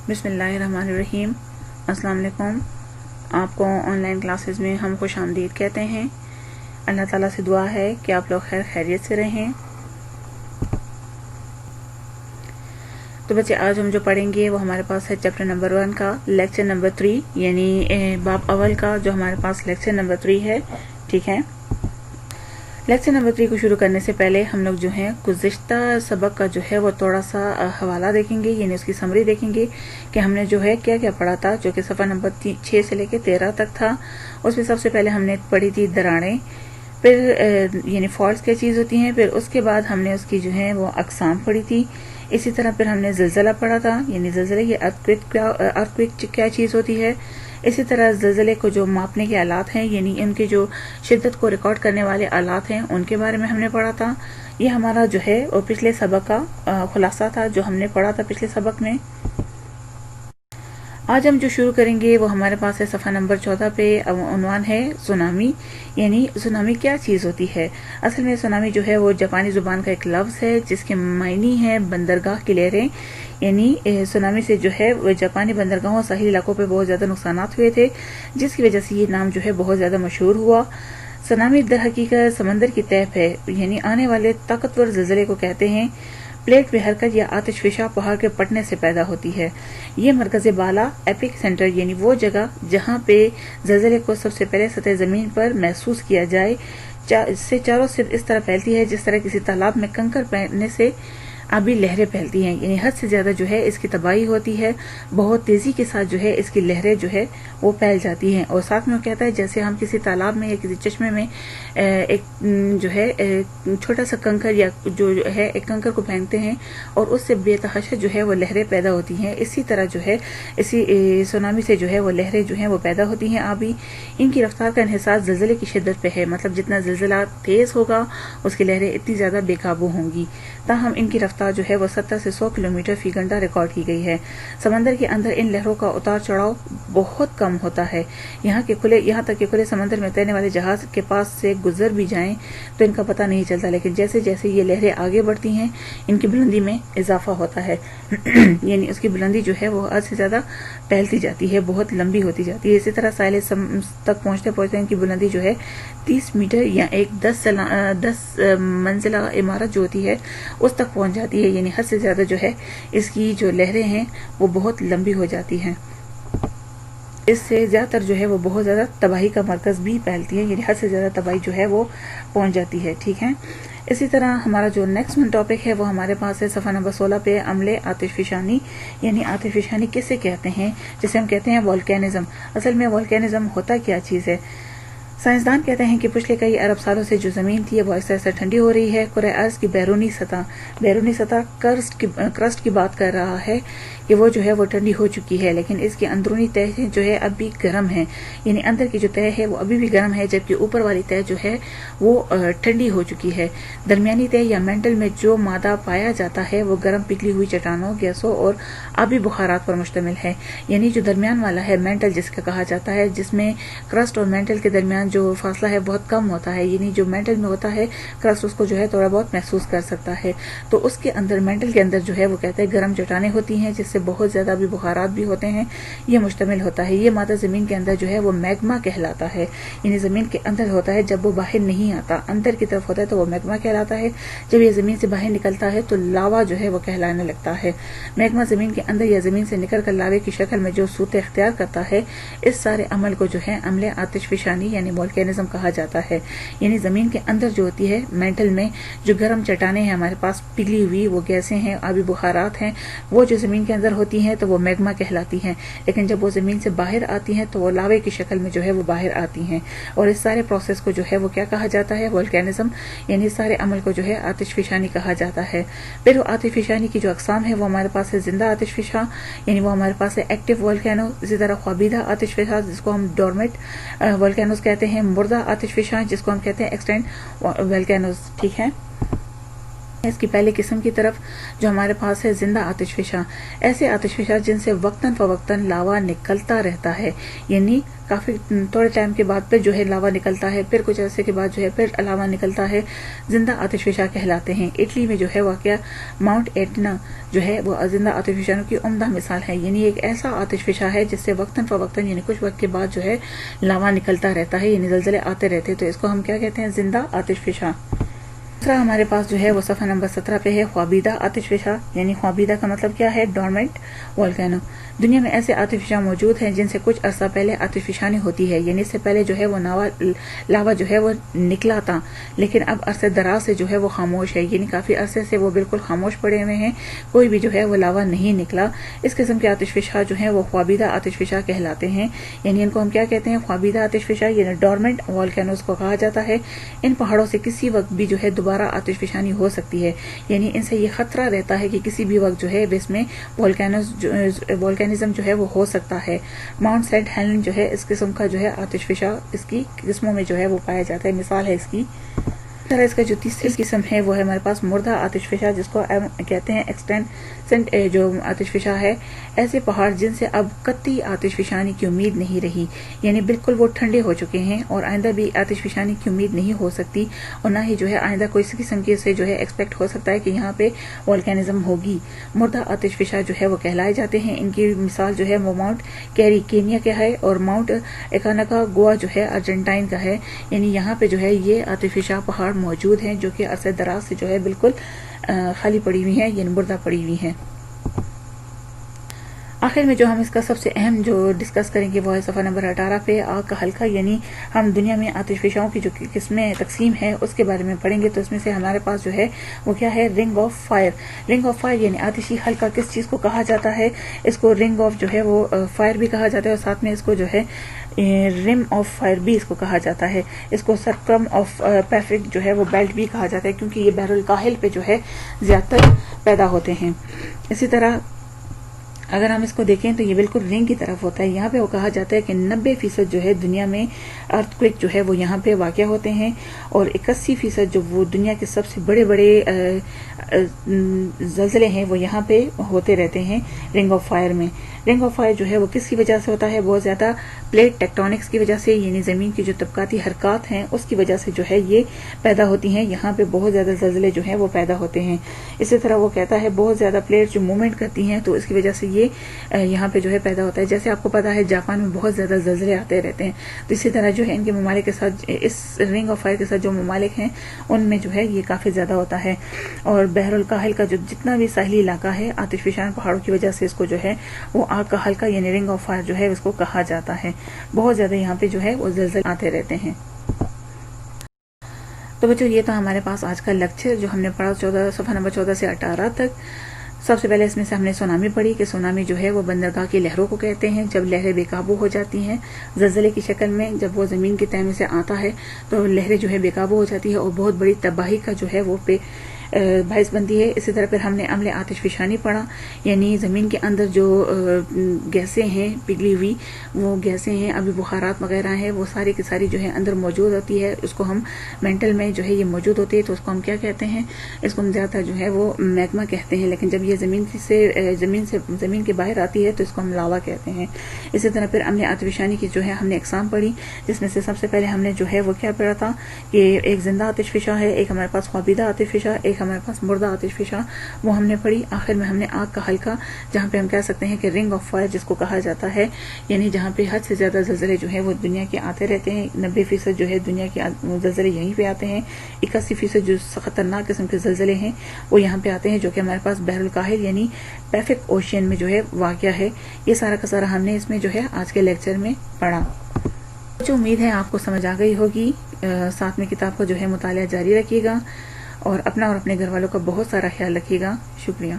بسم اللہ الرحمن الرحیم۔ السلام علیکم۔ آپ کو آن لائن کلاسز میں ہم خوش آمدید کہتے ہیں۔ اللہ تعالیٰ سے دعا ہے کہ آپ لوگ خیر خیریت سے رہیں۔ تو بچے آج ہم جو پڑھیں گے وہ ہمارے پاس ہے چیپٹر نمبر 1 کا لیکچر نمبر 3، یعنی باب اول کا جو ہمارے پاس لیکچر نمبر 3 ہے، ٹھیک ہے۔ لیکچر نمبر 3 کو شروع کرنے سے پہلے ہم لوگ جو ہیں گزشتہ سبق کا جو ہے وہ تھوڑا سا حوالہ دیکھیں گے، یعنی اس کی سمری دیکھیں گے کہ ہم نے جو ہے کیا کیا پڑھا تھا، جو کہ صفحہ نمبر 6 سے لے کے 13 تک تھا۔ اس میں سب سے پہلے ہم نے پڑھی تھی دراڑیں، پھر یعنی فالٹس کیا چیز ہوتی ہیں، پھر اس کے بعد ہم نے اس کی جو ہے وہ اقسام پڑھی تھی۔ اسی طرح پھر ہم نے زلزلہ پڑھا تھا، یعنی زلزلے کی ارتھ کیا چیز ہوتی ہے۔ اسی طرح زلزلے کو جو ماپنے کے آلات ہیں، یعنی ان کے جو شدت کو ریکارڈ کرنے والے آلات ہیں، ان کے بارے میں ہم نے پڑھا تھا۔ یہ ہمارا جو ہے وہ پچھلے سبق کا خلاصہ تھا جو ہم نے پڑھا تھا پچھلے سبق میں۔ آج ہم جو شروع کریں گے وہ ہمارے پاس ہے صفحہ نمبر 14 پہ، عنوان ہے سونامی، یعنی سونامی کیا چیز ہوتی ہے۔ اصل میں سونامی جو ہے وہ جاپانی زبان کا ایک لفظ ہے جس کے معنی ہے بندرگاہ کی لہریں، یعنی سونامی سے جو ہے وہ جاپانی بندرگاہوں اور ساحلی علاقوں پہ بہت زیادہ نقصانات ہوئے تھے، جس کی وجہ سے یہ نام جو ہے بہت زیادہ مشہور ہوا۔ سونامی در حقیقت سمندر کی تہ پہ یعنی آنے والے طاقتور زلزلے کو کہتے ہیں۔ پلیٹ میں حرکت یا آتش فشاں پہاڑ کے پھٹنے سے پیدا ہوتی ہے۔ یہ مرکز بالا ایپک سینٹر، یعنی وہ جگہ جہاں پہ زلزلے کو سب سے پہلے سطح زمین پر محسوس کیا جائے، سے چاروں سے اس طرح پھیلتی ہے جس طرح کسی تالاب میں کنکر پھینکنے سے آبی لہریں پھیلتی ہیں، یعنی حد سے زیادہ جو ہے اس کی تباہی ہوتی ہے، بہت تیزی کے ساتھ جو ہے اس کی لہریں جو ہے وہ پھیل جاتی ہیں۔ اور ساتھ میں وہ کہتا ہے جیسے ہم کسی تالاب میں یا کسی چشمے میں ایک جو ہے چھوٹا سا کنکر یا جو ہے ایک کنکر کو پھینکتے ہیں اور اس سے بے تحاشا جو ہے وہ لہریں پیدا ہوتی ہیں، اسی طرح جو ہے اسی سونامی سے جو ہے وہ لہریں جو ہیں وہ پیدا ہوتی ہیں آبی۔ ان کی رفتار کا انحصار زلزلے کی شدت پہ ہے، مطلب جتنا زلزلہ تیز ہوگا اس کی لہریں اتنی زیادہ بے قابو ہوں گی۔ تاہم ان کی رفتار جو ہے وہ 70 سے 100 کلومیٹر فی گھنٹہ ریکارڈ کی گئی ہے۔ سمندر کے اندر ان لہروں کا اتار چڑھاؤ بہت کم ہوتا ہے، یہاں تک کہ کھلے سمندر میں تیرنے والے جہاز کے پاس سے گزر بھی جائیں تو ان کا پتہ نہیں چلتا، لیکن جیسے جیسے یہ لہریں آگے بڑھتی ہیں ان کی بلندی میں اضافہ ہوتا ہے یعنی اس کی بلندی جو ہے وہ حد سے زیادہ پھیلتی جاتی ہے، بہت لمبی ہوتی جاتی ہے۔ اسی طرح ساحل تک پہنچتے پہنچتے ان کی بلندی جو ہے 30 میٹر یا ایک 10 منزلہ عمارت جو ہوتی ہے اس تک پہنچ جاتی ہے، یعنی حد سے زیادہ جو ہے اس کی جو لہریں ہیں وہ بہت لمبی ہو جاتی ہیں۔ اس سے زیادہ تر جو ہے وہ بہت زیادہ تباہی کا مرکز بھی پھیلتی ہے، یعنی حد سے زیادہ تباہی جو ہے وہ پہنچ جاتی ہے، ٹھیک ہے۔ اسی طرح ہمارا جو نیکسٹ ٹاپک ہے وہ ہمارے پاس ہے صفحہ نمبر 16 پہ، عملے آتش فشانی، یعنی آتش فشانی کسے کہتے ہیں، جسے ہم کہتے ہیں والکینزم۔ اصل میں والکینزم ہوتا کیا چیز ہے؟ سائنسدان کہتے ہیں کہ پچھلے کئی ارب سالوں سے جو زمین تھی وہ آہستہ آہستہ ٹھنڈی ہو رہی ہے۔ کرۂ ارض کی بیرونی سطح کرسٹ کی بات کر رہا ہے کہ وہ جو ہے وہ ٹھنڈی ہو چکی ہے، لیکن اس کی اندرونی تہ جو ہے اب بھی گرم ہے، یعنی اندر کی جو تہ ہے وہ ابھی بھی گرم ہے، جبکہ اوپر والی تہ جو ہے وہ ٹھنڈی ہو چکی ہے۔ درمیانی تہ یا مینٹل میں جو مادہ پایا جاتا ہے وہ گرم پگھلی ہوئی چٹانوں، گیسوں اور آبی بخارات پر مشتمل ہے، یعنی جو درمیان والا ہے مینٹل جس کا کہا جاتا ہے، جس میں کرسٹ اور مینٹل کے درمیان جو فاصلہ ہے بہت کم ہوتا ہے، یعنی جو مینٹل میں ہوتا ہے کرسٹ اس کو جو ہے تھوڑا بہت محسوس کر سکتا ہے، تو اس کے اندر مینٹل کے اندر جو ہے وہ کہتے ہیں گرم چٹانیں ہوتی ہیں جس سے بہت زیادہ بھی بخارات بھی ہوتے ہیں، یہ مشتمل ہوتا ہے۔ یہ مادہ زمین کے اندر جو ہے وہ میگما کہلاتا ہے، یعنی زمین کے اندر ہوتا ہے، جب وہ باہر نہیں آتا اندر کی طرف ہوتا ہے تو وہ میگما کہلاتا ہے، جب یہ زمین سے باہر نکلتا ہے تو لاوا جو ہے وہ کہلانے لگتا ہے۔ میگما زمین کے اندر یا زمین سے نکل کر لاوے کی شکل میں جو صورت اختیار کرتا ہے، اس سارے عمل کو جو ہے عمل آتش فشانی یعنی والکینزم کہا جاتا ہے، یعنی زمین کے اندر جو ہوتی ہے مینٹل میں جو گرم چٹانیں ہیں ہمارے پاس پگھلی ہوئی، وہ گیسیں ہیں، آبی بخارات ہیں، وہ جو زمین کے اندر ہوتی ہیں تو وہ میگما کہلاتی ہیں، لیکن جب وہ زمین سے باہر آتی ہیں تو وہ لاوے کی شکل میں جو ہے وہ باہر آتی ہیں، اور اس سارے پروسیس کو جو ہے وہ کیا کہا جاتا ہے؟ والکینزم، یعنی اس سارے عمل کو جو ہے آتش فشانی کہا جاتا ہے۔ پھر وہ آتش فشانی کی جو اقسام ہے وہ ہمارے پاس ہے زندہ آتش فشاں، یعنی وہ ہمارے پاس ہے ایکٹیو والکینو، اسی طرح خوابیدہ آتش فشاں جس کو ہم ڈورمنٹ والکینوز کہتے ہیں، مردہ آتش فشاں جس کو ہم کہتے ہیں ایکسٹینٹ والکینوز، ٹھیک ہے۔ اس کی پہلی قسم کی طرف جو ہمارے پاس ہے زندہ آتش فشاں، ایسے آتش فشاں جن سے وقتاً فوقتاً لاوا نکلتا رہتا ہے، یعنی کافی تھوڑے ٹائم کے بعد پھر جو ہے لاوا نکلتا ہے، پھر کچھ عرصے کے بعد جو ہے پھر لاوا نکلتا ہے، زندہ آتش فشاں کہلاتے ہیں۔ اٹلی میں جو ہے واقعہ ماؤنٹ ایٹنا جو ہے وہ زندہ آتش فشانوں کی عمدہ مثال ہے، یعنی ایک ایسا آتش فشاں ہے جس سے وقتاً فوقتاً یعنی کچھ وقت کے بعد جو ہے لاوا نکلتا رہتا ہے، یعنی زلزلے آتے رہتے ہیں، تو اس کو ہم کیا کہتے ہیں؟ زندہ آتش فشاں۔ دوسرا ہمارے پاس جو ہے وہ صفحہ نمبر 17 پہ ہے خوابیدہ آتش فشاں، یعنی خوابیدہ کا مطلب کیا ہے؟ Dormant volcano. دنیا میں ایسے آتش فشاں موجود ہیں جن سے کچھ عرصہ پہلے آتش فشانی ہوتی ہے، یعنی اس سے پہلے جو ہے وہ لاوا جو ہے وہ نکلا تھا، لیکن اب عرصے دراز سے جو ہے وہ خاموش ہے، یعنی کافی عرصے سے وہ بالکل خاموش پڑے ہوئے ہیں، کوئی بھی جو ہے وہ لاوا نہیں نکلا۔ اس قسم کے آتش فشاں جو ہیں وہ خوابیدہ آتش فشاں کہلاتے ہیں، یعنی ان کو ہم کیا کہتے ہیں؟ خوابیدہ آتش فشاں، یعنی ڈورمنٹ والکینوز کو کہا جاتا ہے۔ ان پہاڑوں سے کسی وقت بھی جو ہے دوبارہ آتش فشانی ہو سکتی ہے، یعنی ان سے یہ خطرہ رہتا ہے کہ کسی بھی وقت جو ہے اس میں والکینزم جو ہے وہ ہو سکتا ہے۔ ماؤنٹ سینٹ ہیلن جو ہے اس قسم کا جو ہے آتش فشاں اس کی قسموں میں جو ہے وہ پایا جاتا ہے، مثال ہے اس کی۔ اس کا جو تیسری قسم ہے وہ ہے ہمارے پاس مردہ آتش فشاں، جس کو کہتے ہیں ایکسٹینسنٹ جو آتش فشاں ہے۔ ایسے پہاڑ جن سے اب قطعی آتش فشانی کی امید نہیں رہی، یعنی بالکل وہ ٹھنڈے ہو چکے ہیں اور آئندہ بھی آتش فشانی کی امید نہیں ہو سکتی، اور نہ ہی جو ہے آئندہ کوئی قسم کے سے جو ہے ایکسپیکٹ ہو سکتا ہے کہ یہاں پہ والکینزم ہوگی۔ مردہ آتش فشاں جو ہے وہ کہلائے جاتے ہیں۔ ان کی مثال جو ہے وہ ماؤنٹ کیری کینیا کا ہے اور ماؤنٹ اکانکا گوا جو ہے ارجنٹائن کا ہے، یعنی یہاں پہ جو ہے یہ آتش فشاں پہاڑ موجود ہیں جو کہ عرصے دراز سے جو ہے بالکل خالی پڑی ہوئی ہیں، یعنی مردہ پڑی ہوئی ہیں۔ آخر میں جو ہم اس کا سب سے اہم جو ڈسکس کریں گے وہ ہے صفحہ نمبر 18 پہ آگ کا حلقہ، یعنی ہم دنیا میں آتش فشاؤں کی جو قسمیں تقسیم ہے اس کے بارے میں پڑھیں گے۔ تو اس میں سے ہمارے پاس جو ہے وہ کیا ہے؟ رنگ آف فائر۔ رنگ آف فائر یعنی آتشی حلقہ کس چیز کو کہا جاتا ہے؟ اس کو رنگ آف جو ہے وہ فائر بھی کہا جاتا ہے، اور ساتھ میں اس کو جو ہے رم آف فائر بھی اس کو کہا جاتا ہے۔ اس کو سرکم آف پیفک جو ہے وہ بیلٹ بھی کہا جاتا ہے، کیونکہ یہ بحر الکاہل پہ جو ہے زیادہ تر پیدا ہوتے ہیں۔ اسی طرح اگر ہم اس کو دیکھیں تو یہ بالکل رنگ کی طرف ہوتا ہے۔ یہاں پہ وہ کہا جاتا ہے کہ 90% جو ہے دنیا میں ارتھ کوئک جو ہے وہ یہاں پہ واقع ہوتے ہیں، اور 81% جو وہ دنیا کے سب سے بڑے بڑے زلزلے ہیں وہ یہاں پہ ہوتے رہتے ہیں رنگ آف فائر میں۔ رنگ آف فائر جو ہے وہ کس کی وجہ سے ہوتا ہے؟ بہت زیادہ پلیٹ ٹیکٹونکس کی وجہ سے، یعنی زمین کی جو طبقاتی حرکات ہیں اس کی وجہ سے جو ہے یہ پیدا ہوتی ہیں، یہاں پہ بہت زیادہ زلزلے جو ہیں وہ پیدا ہوتے ہیں۔ اسی طرح وہ کہتا ہے بہت زیادہ پلیٹ جو موومنٹ کرتی ہیں تو اس کی وجہ سے یہ یہاں پہ جو ہے پیدا ہوتا ہے۔ جیسے آپ کو پتا ہے جاپان میں بہت زیادہ زلزلے آتے رہتے ہیں، تو اسی طرح جو ہے ان کے ممالک کے ساتھ اس رنگ آف فائر کے ساتھ جو ممالک ہیں ان میں جو ہے یہ کافی زیادہ ہوتا ہے۔ اور بحر الکاہل کا جو جتنا بھی ساحلی علاقہ ہے آتش فشان پہاڑوں کی وجہ سے اس کو جو ہے وہ آگ کا حلقہ یعنی رنگ آف فائر جو ہے اس کو کہا جاتا ہے۔ بہت زیادہ یہاں پہ جو ہے وہ زلزلے آتے رہتے ہیں۔ تو بچوں یہ تو ہمارے پاس آج کا لیکچر جو ہم نے پڑھا صفحہ نمبر 14 سے 18 تک۔ سب سے پہلے اس میں سے ہم نے سونامی پڑھی کہ سونامی جو ہے وہ بندرگاہ کی لہروں کو کہتے ہیں، جب لہریں بے قابو ہو جاتی ہیں زلزلے کی شکل میں، جب وہ زمین کی تہہ میں سے آتا ہے تو لہریں جو ہے بے قابو ہو جاتی ہے اور بہت بڑی تباہی کا جو ہے وہ باعث بنتی ہے۔ اسی طرح پھر ہم نے عمل آتش فشانی پڑھا، یعنی زمین کے اندر جو گیسیں ہیں پگھلی ہوئی وہ گیسیں ہیں، ابھی بخارات وغیرہ ہیں، وہ ساری کی ساری جو ہے اندر موجود ہوتی ہے، اس کو ہم مینٹل میں جو ہے یہ موجود ہوتی ہے، تو اس کو ہم کیا کہتے ہیں؟ اس کو ہم زیادہ جو ہے وہ میگما کہتے ہیں، لیکن جب یہ زمین کے باہر آتی ہے تو اس کو ہم لاوا کہتے ہیں۔ اسی طرح پھر عمل آتش فشانی کی جو ہے ہم نے اقسام پڑھی، جس میں سے سب سے پہلے ہم نے جو ہے وہ کیا پڑھا تھا کہ ایک زندہ آتش فشاں ہے، ایک ہمارے پاس خوابیدہ آتش فشاں، ایک ہمارے پاس مردہ آتش فشاں، وہ ہم نے پڑھی۔ آخر میں ہم نے آگ کا حلقہ، جہاں پہ ہم کہہ سکتے ہیں کہ رنگ آف فائر جس کو کہا جاتا ہے، یعنی جہاں پہ حد سے زیادہ زلزلے جو ہیں وہ دنیا کے آتے رہتے ہیں۔ 90% جو ہے دنیا کے زلزلے یہیں پہ آتے ہیں، 81% جو خطرناک قسم کے زلزلے ہیں وہ یہاں پہ آتے ہیں، جو کہ ہمارے پاس بحر الکاہل یعنی پیسفک اوشین میں جو ہے واقع ہے۔ یہ سارا کا سارا ہم نے اس میں جو ہے آج کے لیکچر میں پڑھا۔ جو امید ہے آپ کو سمجھ آ گئی ہوگی۔ ساتھ میں کتاب کا جو ہے مطالعہ جاری رکھیے گا اور اپنا اور اپنے گھر والوں کا بہت سارا خیال رکھیے گا۔ شکریہ۔